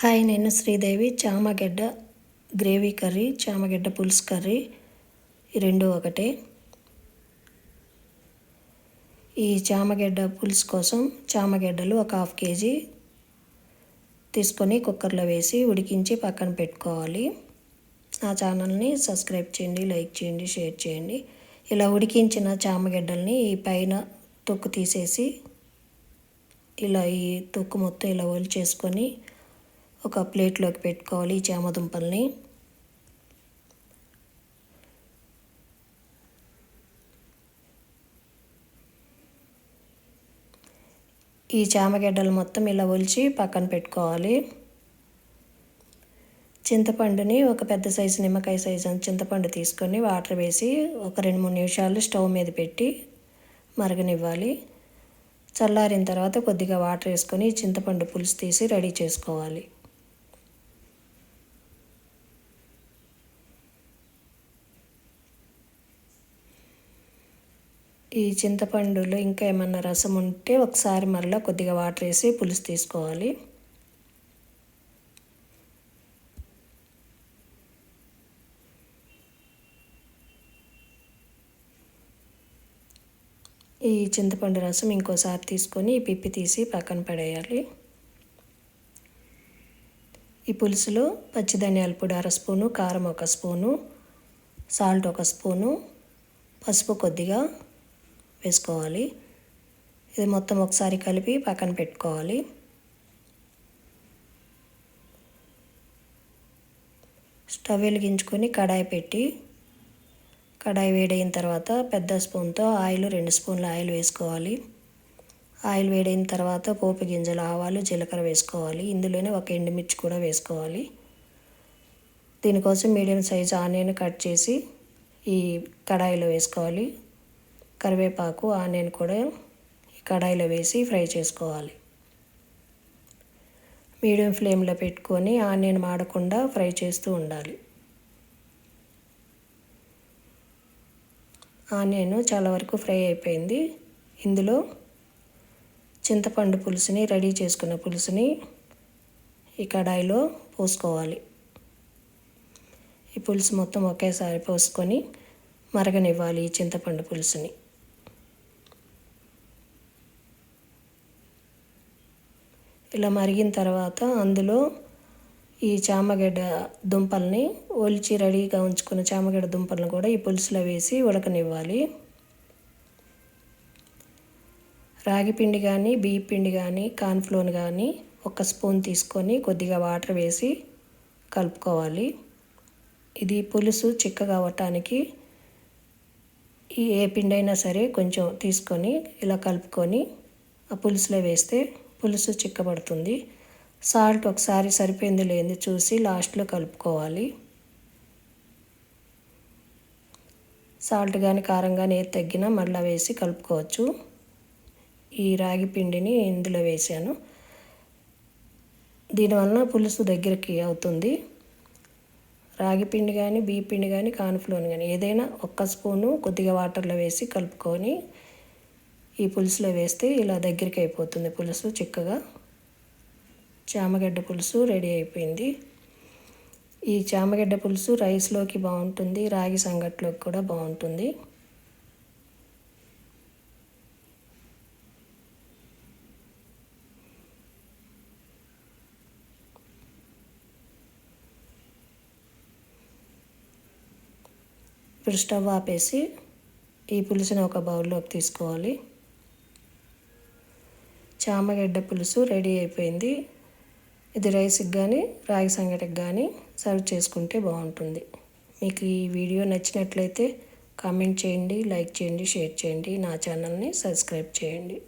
Hi, నేను Sridevi. చామగడ్డ gravy curry, చామగడ్డ పులుసు curry ఈ రెండు ఒకటే. ఈ చామగడ్డ పులుసు కోసం చామగడ్డలు ఒక 1/2 కేజీ తీసుకొని కుక్కర్లో వేసి ఉడికించి పక్కన పెట్టుకోవాలి. నా ఛానల్ని సబ్స్క్రైబ్ చేయండి, లైక్ చేయండి, షేర్ చేయండి. ఇలా ఉడికించిన చామగడ్డల్ని ఈ పైన తొక్కు తీసేసి ఇలా ఈ తొక్కు మొత్తం ఇలా ఒలిచేసుకొని ఒక ప్లేట్లోకి పెట్టుకోవాలి. ఈ చామదుంపల్ని ఈ చామగడ్డలు మొత్తం ఇలా ఒలిచి పక్కన పెట్టుకోవాలి. చింతపండుని ఒక పెద్ద సైజు నిమ్మకాయ సైజు చింతపండు తీసుకొని వాటర్ వేసి ఒక 2-3 నిమిషాలు స్టవ్ మీద పెట్టి మరగనివ్వాలి. చల్లారిన తర్వాత కొద్దిగా వాటర్ వేసుకొని చింతపండు పులుసు తీసి రెడీ చేసుకోవాలి. ఈ చింతపండులో ఇంకా ఏమన్నా రసం ఉంటే ఒకసారి మరలా కొద్దిగా వాటర్ వేసి పులుసు తీసుకోవాలి. ఈ చింతపండు రసం ఇంకోసారి తీసుకొని ఈ పిప్పి తీసి పక్కన పడేయాలి. ఈ పులుసులో పచ్చి ధనియాల పొడి 1/2 స్పూను, కారం 1 స్పూను, సాల్ట్ 1 స్పూను, పసుపు కొద్దిగా వేసుకోవాలి. ఇది మొత్తం ఒకసారి కలిపి పక్కన పెట్టుకోవాలి. స్టవ్ వెలిగించుకొని కడాయి పెట్టి కడాయి వేడైన తర్వాత పెద్ద స్పూన్తో ఆయిల్ 2 స్పూన్ల ఆయిల్ వేసుకోవాలి. ఆయిల్ వేడైన తర్వాత పోపు గింజలు, ఆవాలు, జీలకర్ర వేసుకోవాలి. ఇందులోనే ఒక ఎండుమిర్చి కూడా వేసుకోవాలి. దీనికోసం మీడియం సైజు ఆనియన్ కట్ చేసి ఈ కడాయిలో వేసుకోవాలి. కరివేపాకు, ఆనియన్ కూడా ఈ కడాయిలో వేసి ఫ్రై చేసుకోవాలి. మీడియం ఫ్లేమ్లో పెట్టుకొని ఆనియన్ మాడకుండా ఫ్రై చేస్తూ ఉండాలి. ఆనియన్ చాలా వరకు ఫ్రై అయిపోయింది. ఇందులో చింతపండు పులుసుని రెడీ చేసుకున్న పులుసుని ఈ కడాయిలో పోసుకోవాలి. ఈ పులుసు మొత్తం ఒకేసారి పోసుకొని మరగనివ్వాలి ఈ చింతపండు పులుసుని. ఇలా మరిగిన తర్వాత అందులో ఈ చామగడ్డ దుంపల్ని ఒలిచి రెడీగా ఉంచుకున్న చామగడ్డ దుంపలను కూడా ఈ పులుసులో వేసి ఉడకనివ్వాలి. రాగి పిండి కానీ, బియ్య పిండి కానీ, కార్న్ఫ్లోర్ కానీ 1 స్పూన్ తీసుకొని కొద్దిగా వాటర్ వేసి కలుపుకోవాలి. ఇది పులుసు చిక్కగా అవ్వటానికి ఏ పిండి అయినా సరే కొంచెం తీసుకొని ఇలా కలుపుకొని ఆ పులుసులో వేస్తే పులుసు చిక్కబడుతుంది. సాల్ట్ ఒకసారి సరిపోయింది లేని చూసి లాస్ట్లో కలుపుకోవాలి. సాల్ట్ కానీ కారం కానీ ఏది తగ్గినా మళ్ళీ వేసి కలుపుకోవచ్చు. ఈ రాగి పిండిని ఇందులో వేసాను. దీనివల్ల పులుసు దగ్గరికి అవుతుంది. రాగి పిండి కానీ, బియ్య పిండి కానీ, కార్న్ఫ్లోర్ కానీ ఏదైనా 1 స్పూను కొద్దిగా వాటర్లో వేసి కలుపుకొని ఈ పులుసులో వేస్తే ఇలా దగ్గరికి అయిపోతుంది పులుసు చిక్కగా. చామగడ్డ పులుసు రెడీ అయిపోయింది. ఈ చామగడ్డ పులుసు రైస్లోకి బాగుంటుంది, రాగి సంగట్లోకి కూడా బాగుంటుంది. ఇప్పుడు స్టవ్ ఆపేసి ఈ పులుసుని ఒక బౌల్లోకి తీసుకోవాలి. చామగడ్డ పులుసు రెడీ అయిపోయింది. ఇది రైస్కి కానీ, రాగి సంగటికి కానీ సర్వ్ చేసుకుంటే బాగుంటుంది. మీకు ఈ వీడియో నచ్చినట్లయితే కామెంట్ చేయండి, లైక్ చేయండి, షేర్ చేయండి. నా ఛానల్ని సబ్స్క్రైబ్ చేయండి.